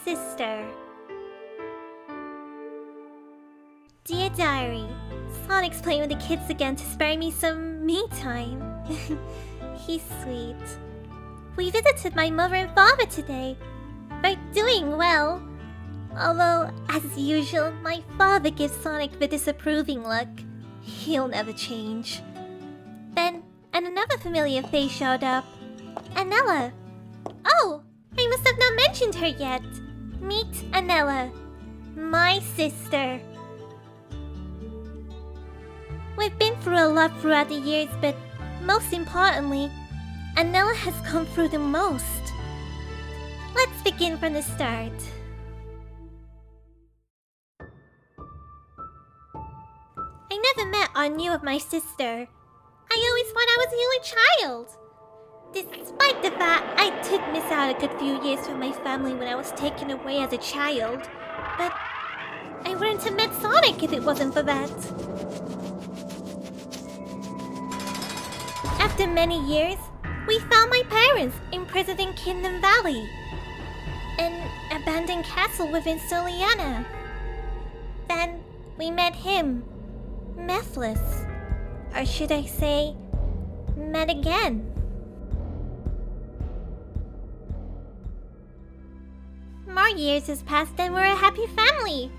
sister. Dear Diary, Sonic's playing with the kids again to spare me some me time. He's sweet. We visited my mother and father today. They're doing well. Although, as usual, my father gives Sonic the disapproving look. He'll never change. Then, another familiar face showed up. Annella. Oh, I must have not mentioned her yet. Meet Annella, my sister. We've been through a lot throughout the years, but most importantly, Annella has come through the most. Let's begin from the start. I never met or knew of my sister. I always thought I was the only child. Despite the fact I did miss out a good few years from my family when I was taken away as a child. But I wouldn't have met Sonic if it wasn't for that. After many years, we found my parents imprisoned in Kingdom Valley, an abandoned castle within Soliana. Then we met him, Mephiles, or should I say, met again. More years has passed and we're a happy family.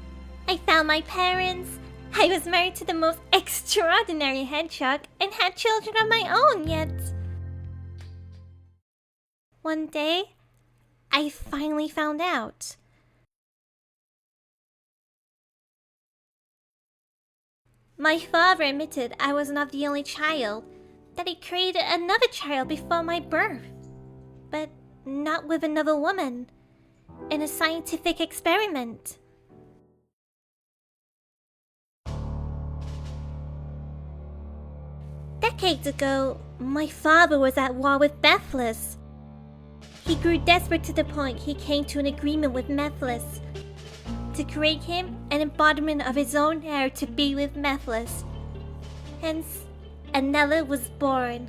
I found my parents, I was married to the most extraordinary hedgehog and had children of my own, yet one day, I finally found out. My father admitted I was not the only child, that he created another child before my birth, but not with another woman, in a scientific experiment. Decades ago, my father was at war with Mephiles. He grew desperate to the point he came to an agreement with Mephiles to create him an embodiment of his own heir to be with Mephiles. Hence, Anela was born.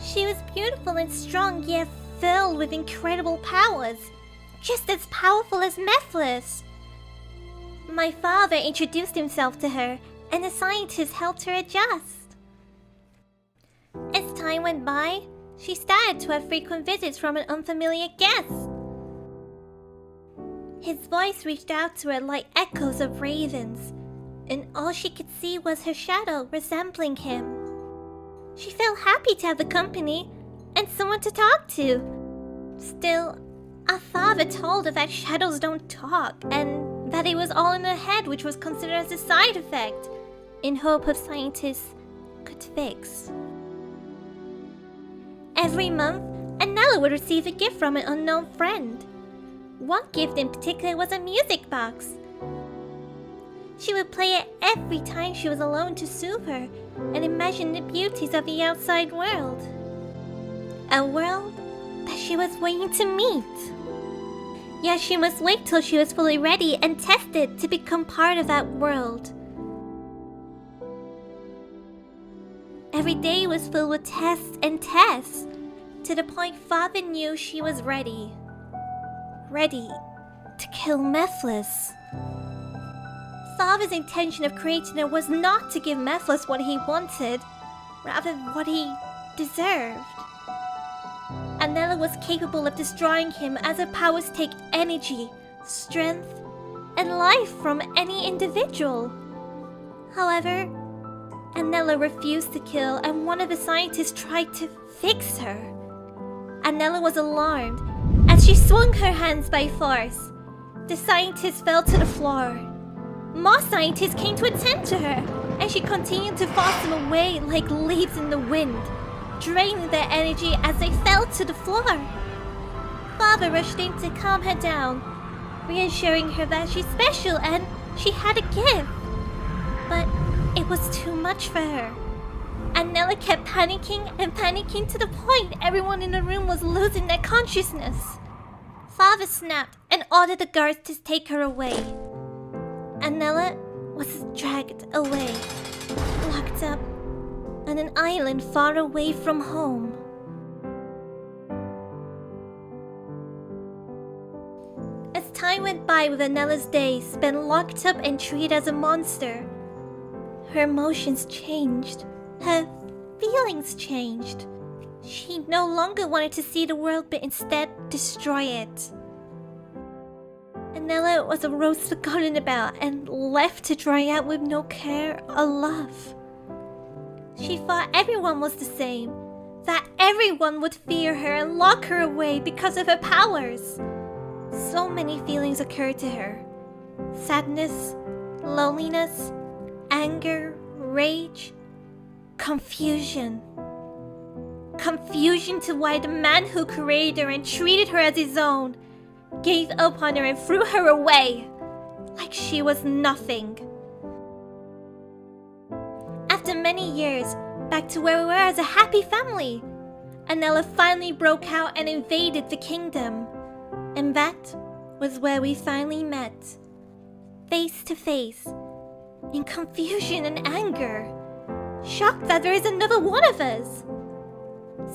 She was beautiful and strong, yet filled with incredible powers, just as powerful as Mephiles. My father introduced himself to her, and the scientists helped her adjust. As time went by, she started to have frequent visits from an unfamiliar guest. His voice reached out to her like echoes of ravens, and all she could see was her shadow resembling him. She felt happy to have the company and someone to talk to. Still, our father told her that shadows don't talk and that it was all in her head, which was considered as a side effect, in hope of scientists could fix. Every month, Annella would receive a gift from an unknown friend. One gift in particular was a music box. She would play it every time she was alone to soothe her and imagine the beauties of the outside world. A world that she was waiting to meet. Yet she must wait till she was fully ready and tested to become part of that world. Every day was filled with tests and tests, to the point Father knew she was ready. Ready to kill Mephiles. Father's intention of creating her was not to give Mephiles what he wanted, rather what he deserved. Anela was capable of destroying him as her powers take energy, strength, and life from any individual. However, Anela refused to kill, and one of the scientists tried to fix her. Anela was alarmed as she swung her hands by force. The scientist fell to the floor. More scientists came to attend to her, and she continued to toss them away like leaves in the wind, draining their energy as they fell to the floor. Father rushed in to calm her down, reassuring her that she's special and she had a gift. But it was too much for her. Annella kept panicking and panicking to the point everyone in the room was losing their consciousness. Father snapped and ordered the guards to take her away. Annella was dragged away, locked up on an island far away from home. time went by with Anella's days spent locked up and treated as a monster, her emotions changed. Her feelings changed. She no longer wanted to see the world but instead destroy it. Anela was a rose forgotten about and left to dry out with no care or love. She thought everyone was the same, that everyone would fear her and lock her away because of her powers. So many feelings occurred to her. Sadness, loneliness, anger, rage, confusion. Confusion to why the man who created her and treated her as his own gave up on her and threw her away, like she was nothing. After many years, back to where we were as a happy family, Annella finally broke out and invaded the kingdom. And that was where we finally met, face to face, in confusion and anger, shocked that there is another one of us.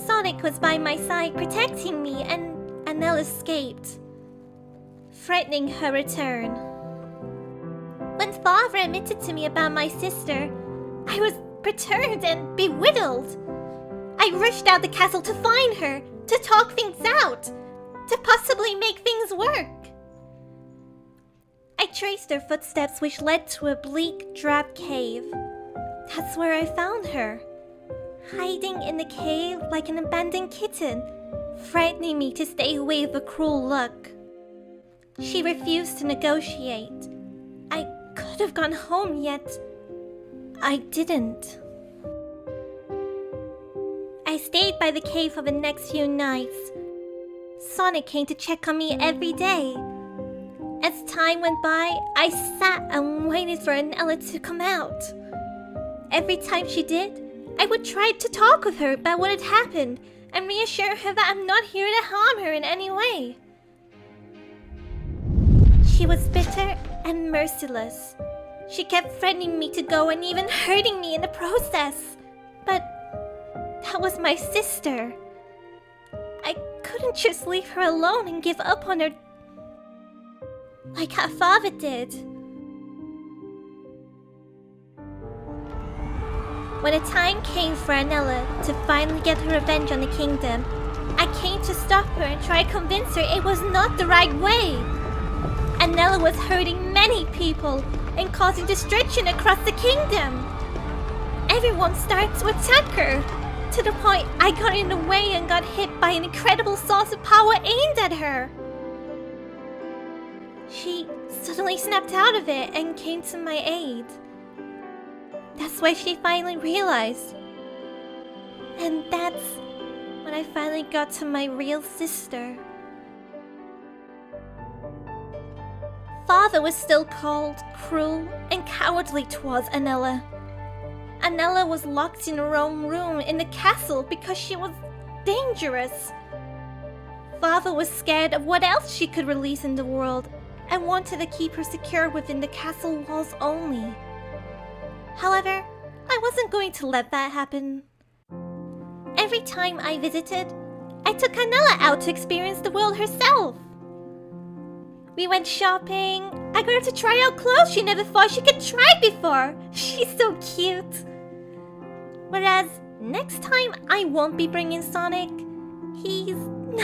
Sonic was by my side protecting me and Annella escaped, threatening her return. When father admitted to me about my sister, I was perturbed and bewildered. I rushed out the castle to find her, to talk things out, to possibly make things work. I traced her footsteps which led to a bleak, drab cave. That's where I found her, hiding in the cave like an abandoned kitten, frightening me to stay away with a cruel look. She refused to negotiate. I could have gone home, yet I didn't. I stayed by the cave for the next few nights. Sonic came to check on me every day. As time went by, I sat and waited for Anela to come out. Every time she did, I would try to talk with her about what had happened and reassure her that I'm not here to harm her in any way. She was bitter and merciless. She kept threatening me to go and even hurting me in the process. But that was my sister. I couldn't just leave her alone and give up on her like her father did. When the time came for Annella to finally get her revenge on the kingdom, I came to stop her and try to convince her it was not the right way. Annella was hurting many people and causing destruction across the kingdom. Everyone started to attack her, to the point I got in the way and got hit by an incredible source of power aimed at her. She suddenly snapped out of it and came to my aid. That's why she finally realized. And that's when I finally got to my real sister. Father was still cold, cruel, and cowardly towards Annella. Annella was locked in her own room in the castle because she was dangerous. Father was scared of what else she could release in the world and wanted to keep her secure within the castle walls only. However, I wasn't going to let that happen. Every time I visited, I took Annella out to experience the world herself. We went shopping. I got her to try out clothes she never thought she could try before. She's so cute. Whereas, next time I won't be bringing Sonic. He's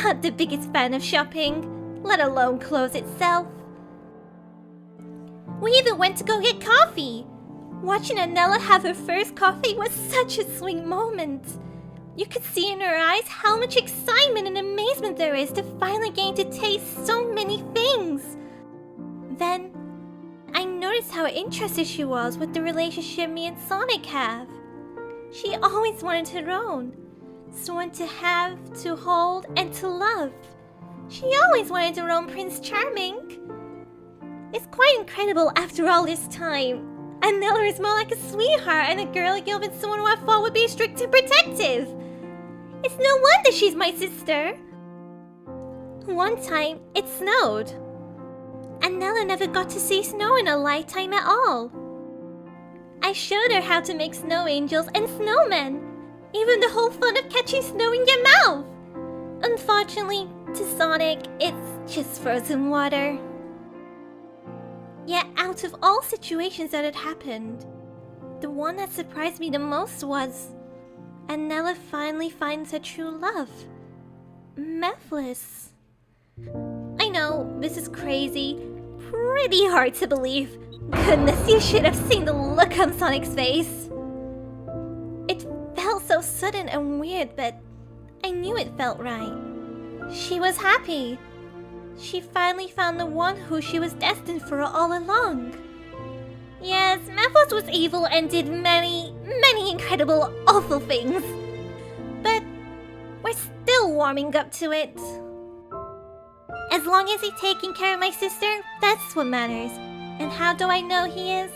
not the biggest fan of shopping, let alone clothes itself. We even went to go get coffee. Watching Annella have her first coffee was such a sweet moment. You could see in her eyes how much excitement and amazement there is to finally getting to taste so many things. Then, I noticed how interested she was with the relationship me and Sonic have. She always wanted her own. Someone to have, to hold, and to love. She always wanted her own Prince Charming. It's quite incredible after all this time. Annella is more like a sweetheart and a girl you've been someone who I thought would be strict and protective. It's no wonder she's my sister. One time, it snowed. Annella never got to see snow in her lifetime at all. I showed her how to make snow angels and snowmen, even the whole fun of catching snow in your mouth. Unfortunately, to Sonic, it's just frozen water. Yet out of all situations that had happened, the one that surprised me the most was Annella finally finds her true love, Mephiles. I know, this is crazy, pretty hard to believe. Goodness, you should have seen the look on Sonic's face. It felt so sudden and weird, but I knew it felt right. She was happy. She finally found the one who she was destined for all along. Yes, Mephiles was evil and did many incredible, awful things. But we're still warming up to it. As long as he's taking care of my sister, that's what matters. And how do I know he is?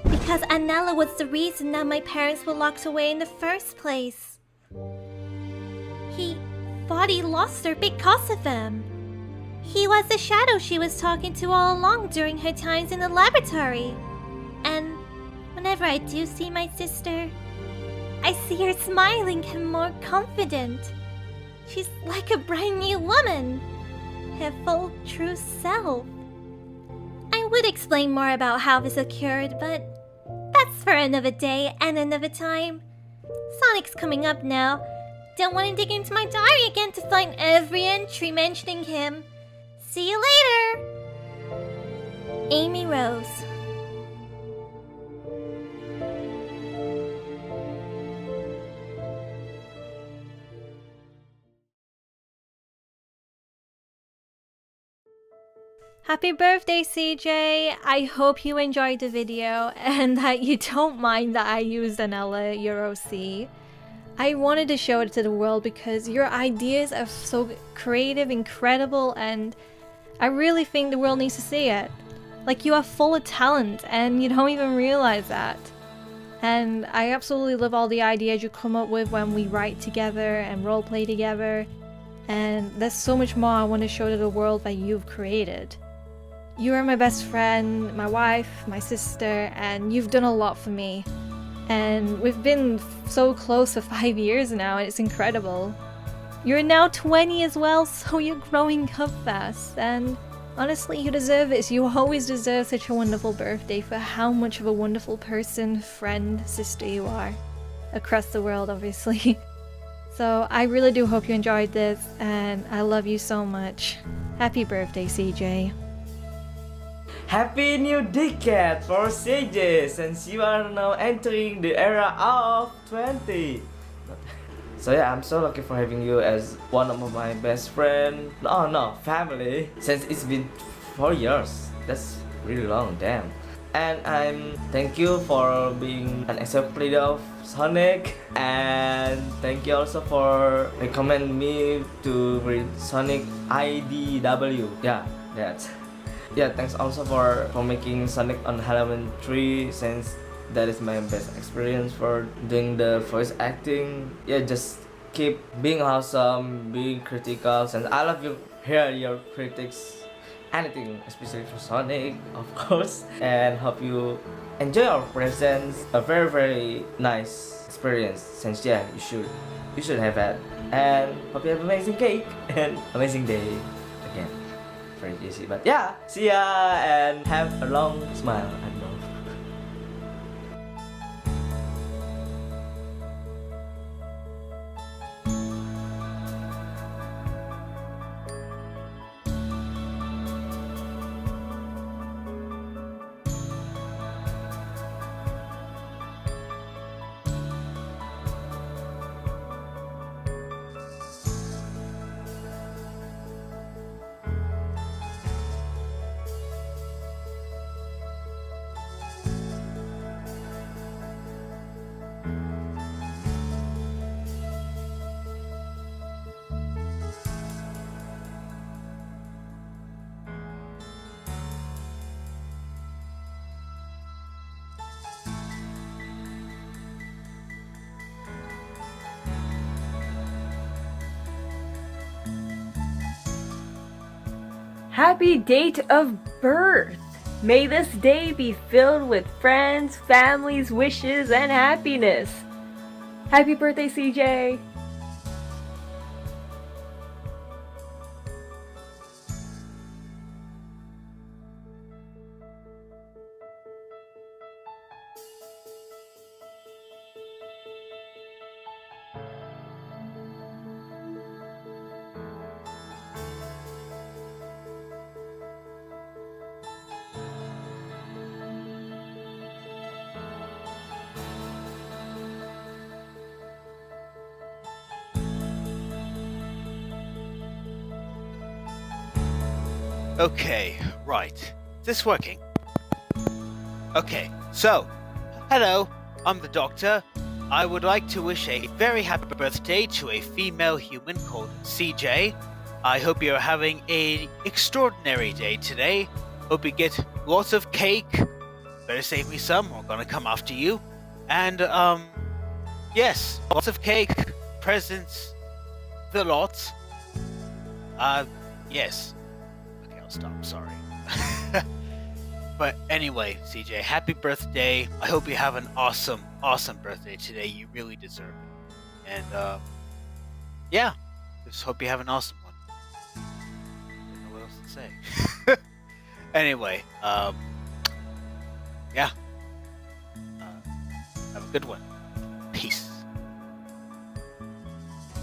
Because Anela was the reason that my parents were locked away in the first place. He thought he lost her because of them. He was the shadow she was talking to all along during her times in the laboratory. And whenever I do see my sister, I see her smiling and more confident. She's like a brand new woman, her full true self. I would explain more about how this occurred, but that's for another day and another time. Sonic's coming up now. Don't want to dig into my diary again to find every entry mentioning him. See you later! Amy Rose. Happy birthday, CJ! I hope you enjoyed the video and that you don't mind that I used Anela, your OC. I wanted to show it to the world because your ideas are so creative, incredible, and I really think the world needs to see it. Like, you are full of talent and you don't even realize that. And I absolutely love all the ideas you come up with when we write together and roleplay together. And there's so much more I want to show to the world that you've created. You are my best friend, my wife, my sister, and you've done a lot for me. And we've been so close for 5 years now, and it's incredible. You're now 20 as well, so you're growing up fast, and honestly, you deserve it. You always deserve such a wonderful birthday for how much of a wonderful person, friend, sister you are. Across the world, obviously. So I really do hope you enjoyed this, and I love you so much. Happy birthday, CJ. Happy new decade for SEGA, since you are now entering the era of 20. So yeah, I'm so lucky for having you as one of my best friend. No, family. Since it's been 4 years. That's really long, damn. And I'm thank you for being an encyclopedia of Sonic, and thank you also for recommend me to read Sonic IDW. Yeah, that's. Yeah, thanks also for making Sonic on Halloween 3, since that is my best experience for doing the voice acting. Yeah, just keep being awesome, being critical, since I love you hear your critics, anything, especially for Sonic, of course, and hope you enjoy our presence. A very nice experience, since yeah, you should have that, and hope you have amazing cake and amazing day again. Very easy, but yeah, see ya and have a long smile and love. Happy date of birth! May this day be filled with friends, families, wishes, and happiness. Happy birthday, CJ! Okay, right. Is this working? Okay, so, hello, I'm the Doctor. I would like to wish a very happy birthday to a female human called CJ. I hope you're having an extraordinary day today. Hope you get lots of cake. Better save me some, or I'm gonna come after you. And, yes, lots of cake, presents, the lot. Yes. Okay, I'll stop, sorry. But anyway, CJ, happy birthday. I hope you have an awesome, awesome birthday today. You really deserve it. And, yeah, just hope you have an awesome one. Don't know what else to say. Anyway, yeah. Have a good one. Peace.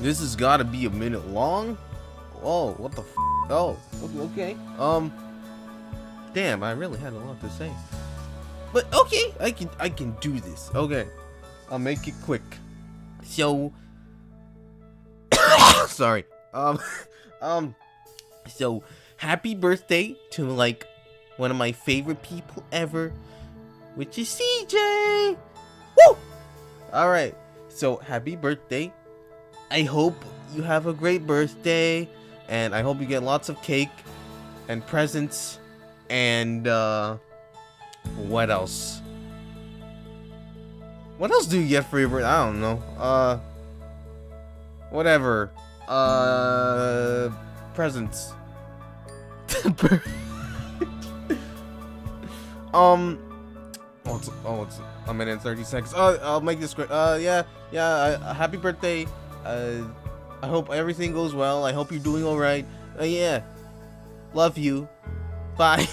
This has got to be a minute long. Oh, what the f? Oh, okay. Damn, I really had a lot to say. But okay, I can do this. Okay, I'll make it quick. So, sorry. So happy birthday to like one of my favorite people ever, which is CJ. Woo! All right. So happy birthday. I hope you have a great birthday, and I hope you get lots of cake and presents. And, what else? What else do you get for your birthday? I don't know. Whatever. Presents. It's a minute and 30 seconds. I'll make this quick. Happy birthday. I hope everything goes well. I hope you're doing alright. Yeah. Love you. Bye.